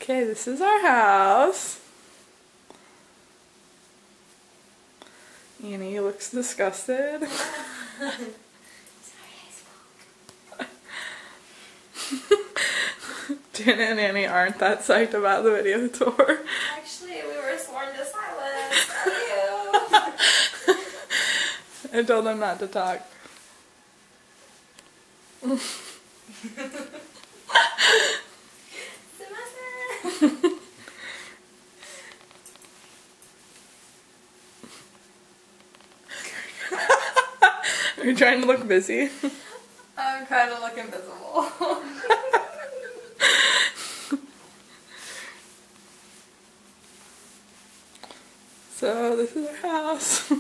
Okay, this is our house. Annie looks disgusted. Dana and Annie aren't that psyched about the video tour. Actually, we were sworn to silence. I told them not to talk. Are you trying to look busy? I'm trying to look invisible. So this is our house.